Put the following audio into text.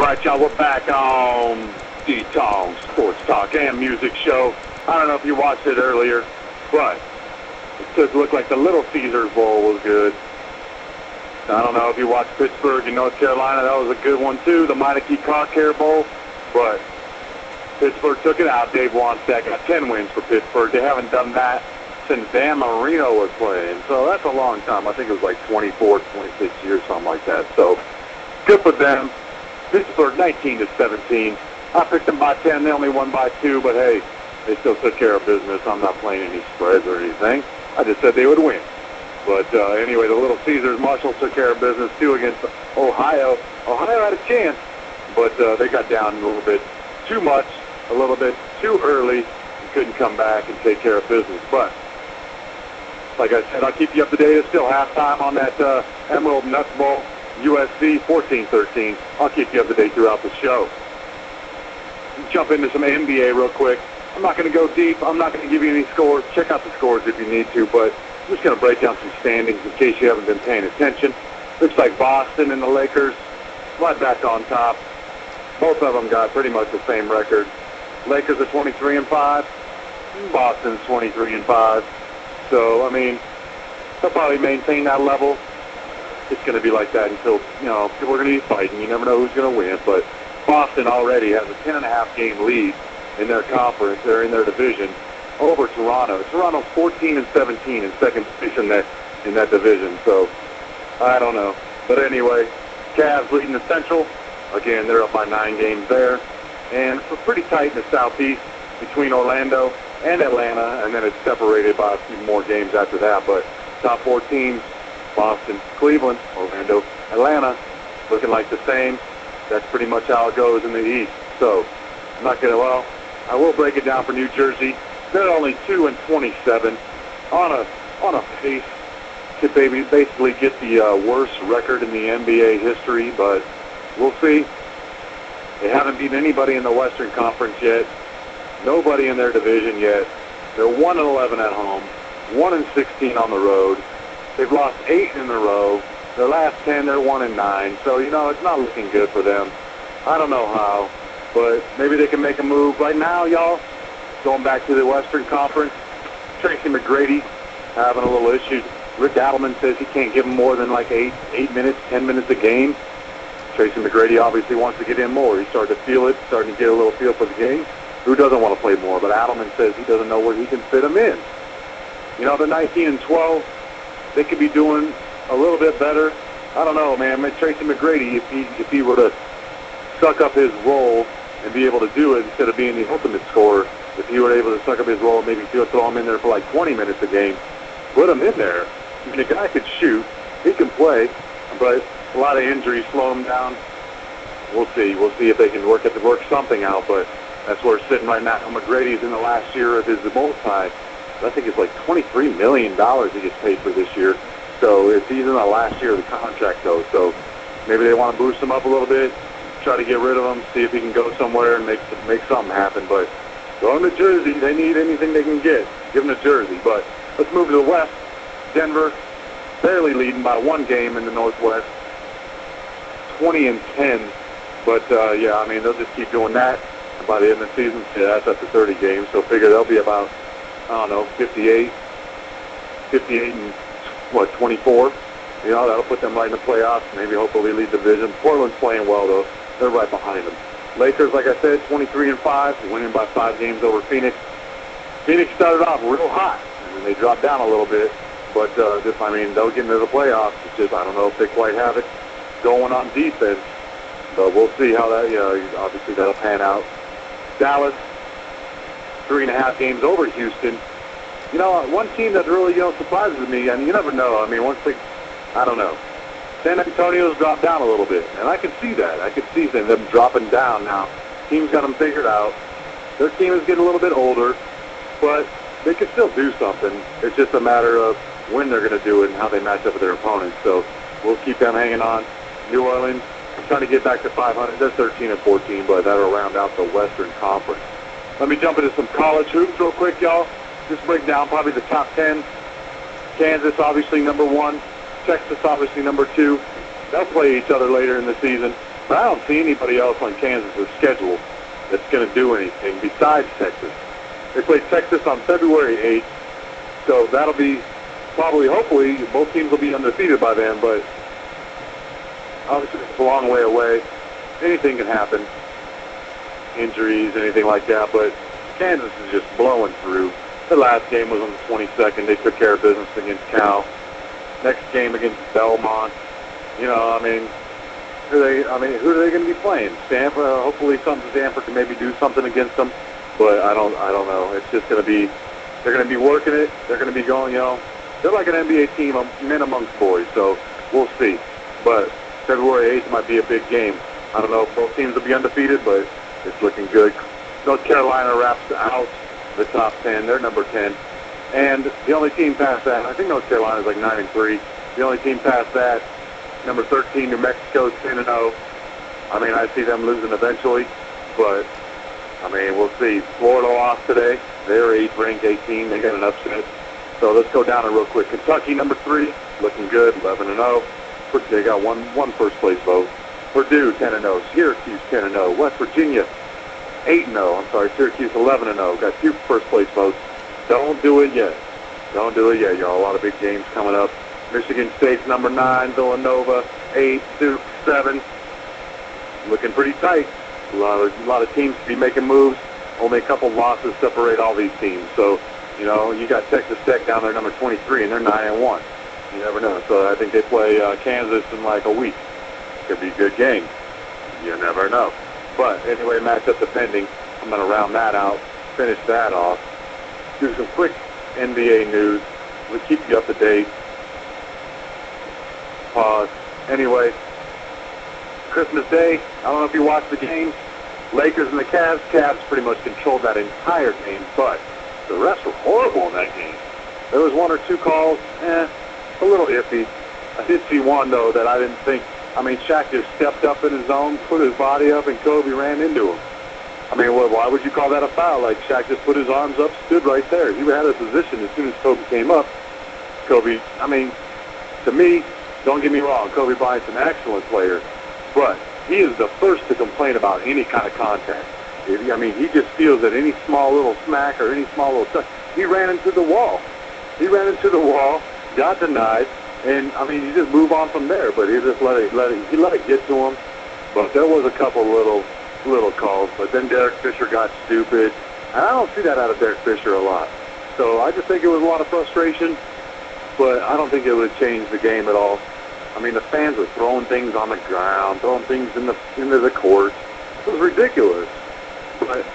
right, y'all, we're back on DTong Sports Talk and Music Show. I don't know if you watched it earlier, but it looked like the Little Caesars Bowl was good. I don't know if you watched Pittsburgh and North Carolina. That was a good one, too, the Meineke Car Care Bowl. But Pittsburgh took it out. Dave Wanstead got 10 wins for Pittsburgh. They haven't done that since Dan Marino was playing. So that's a long time. I think it was like 24, 26 years, something like that. So good for them. Pittsburgh 19-17. I picked them by 10. They only won by 2, but hey, they still took care of business. I'm not playing any spreads or anything. I just said they would win. But anyway, the Little Caesars, Marshall took care of business too against Ohio. Ohio had a chance, but they got down a little bit too much, a little bit too early, and couldn't come back and take care of business. But like I said, I'll keep you up to date. It's still halftime on that Emerald Nuts Bowl. USC 14-13. I'll keep you up to date throughout the show. Jump into some NBA real quick. I'm not going to go deep. I'm not going to give you any scores. Check out the scores if you need to, but I'm just going to break down some standings in case you haven't been paying attention. Looks like Boston and the Lakers right back on top. Both of them got pretty much the same record. Lakers are 23-5. Boston's 23-5. So, I mean, they'll probably maintain that level. It's going to be like that until, we're going to be fighting. You never know who's going to win. But Boston already has a 10.5-game lead in their conference, or in their division, over Toronto. Toronto's 14-17 in second position in that division. So, I don't know. But anyway, Cavs leading the Central. Again, they're up by 9 games there. And it's pretty tight in the Southeast between Orlando and Atlanta, and then it's separated by a few more games after that. But top 4 teams, Boston, Cleveland, Orlando, Atlanta, looking like the same. That's pretty much how it goes in the East. So, I'm not going to, I will break it down for New Jersey. They're only 2-27 on a pace to basically get the worst record in the NBA history, but we'll see. They haven't beaten anybody in the Western Conference yet. Nobody in their division yet. They're 1-11 at home, 1-16 on the road. They've lost 8 in a row. Their last 10, they're 1-9. So, it's not looking good for them. I don't know how, but maybe they can make a move. Right now, y'all, going back to the Western Conference, Tracy McGrady having a little issue. Rick Adelman says he can't give him more than like 8 minutes, 10 minutes a game. Tracy McGrady obviously wants to get in more. He's starting to feel it, starting to get a little feel for the game. Who doesn't want to play more? But Adelman says he doesn't know where he can fit him in. They're 19-12. They could be doing a little bit better. I don't know, man. Tracy McGrady, if he were to suck up his role and be able to do it instead of being the ultimate scorer, if he were able to suck up his role and maybe throw him in there for like 20 minutes a game, put him in there. I mean, the guy could shoot. He can play, but a lot of injuries slow him down. We'll see. We'll see if they can work something out, but that's where it's sitting right now. McGrady's in the last year of his multi. I think it's like $23 million he gets paid for this year. So he's in the last year of the contract, though. So maybe they want to boost him up a little bit, try to get rid of him, see if he can go somewhere and make something happen. But going to Jersey, they need anything they can get. Give them to Jersey. But let's move to the West. Denver, barely leading by 1 game in the Northwest, 20-10. But, they'll just keep doing that. And by the end of the season, that's up to 30 games. So figure they'll be about, 58 and 24. That'll put them right in the playoffs. Maybe hopefully lead division. Portland's playing well, though. They're right behind them. Lakers, like I said, 23-5, winning by 5 games over Phoenix. Phoenix started off real hot, and then they dropped down a little bit. But, they'll get into the playoffs. It's just, I don't know if they quite have it going on defense. But we'll see how that, obviously that'll pan out. Dallas, 3.5 games over Houston. One team that really, surprises me, you never know. I don't know. San Antonio's dropped down a little bit, and I can see that. I can see them dropping down now. Team's got them figured out. Their team is getting a little bit older, but they can still do something. It's just a matter of when they're going to do it and how they match up with their opponents. So we'll keep them hanging on. New Orleans, trying to get back to 500. They're 13-14, but that'll round out the Western Conference. Let me jump into some college hoops real quick, y'all. Just break down probably the top 10. Kansas, obviously, number 1. Texas, obviously, number 2. They'll play each other later in the season. But I don't see anybody else on Kansas' schedule that's going to do anything besides Texas. They play Texas on February 8th, so that'll be probably, hopefully, both teams will be undefeated by then, but obviously it's a long way away. Anything can happen, injuries, anything like that, but Kansas is just blowing through. The last game was on the 22nd. They took care of business against Cal. Next game against Belmont. You know, I mean, who are they going to be playing? Stanford. Hopefully, Stanford can maybe do something against them, but I don't know. It's just going to be, they're going to be working it. They're going to be going, you know, they're like an NBA team, men amongst boys. So we'll see. But February 8th might be a big game. I don't know if both teams will be undefeated, but it's looking good. North Carolina wraps out the top 10. They're number 10. And the only team past that, I think North Carolina is like 9-3. The only team past that, number 13, New Mexico, 10-0. I mean, I see them losing eventually, but I mean, we'll see. Florida lost today. They're 8th ranked 18. They got an upset. So let's go down it real quick. Kentucky, number 3, looking good, 11-0. They got one first place vote. Purdue, 10-0. Syracuse, 10-0. West Virginia, 8-0. I'm sorry, Syracuse 11-0. Got 2 first place votes. Don't do it yet. Don't do it yet, y'all. A lot of big games coming up. Michigan State's number 9, Villanova 8, Duke 7. Looking pretty tight. A lot of teams to be making moves. Only a couple losses separate all these teams. So, you know, you got Texas Tech down there, number 23, and they're 9-1. You never know. So I think they play Kansas in like a week. Could be a good game. You never know. But anyway, matchup depending. I'm going to round that out, finish that off, do some quick NBA news. We'll keep you up to date. Pause. Anyway, Christmas Day, I don't know if you watched the game. Lakers and the Cavs. Cavs pretty much controlled that entire game, but the refs were horrible in that game. There was 1 or 2 calls, a little iffy. I did see one, though, that I didn't think. I mean, Shaq just stepped up in his zone, put his body up, and Kobe ran into him. I mean, why would you call that a foul? Like, Shaq just put his arms up, stood right there. He had a position as soon as Kobe came up. Kobe, I mean, to me, don't get me wrong, Kobe Bryant's an excellent player, but he is the first to complain about any kind of contact. I mean, he just feels that any small little smack or any small little touch, he ran into the wall. He ran into the wall, got denied, and I mean, you just move on from there. But he just let it get to him. But there was a couple little calls. But then Derek Fisher got stupid, and I don't see that out of Derek Fisher a lot. So I just think it was a lot of frustration. But I don't think it would change the game at all. I mean, the fans were throwing things on the ground, throwing things into the court. It was ridiculous. But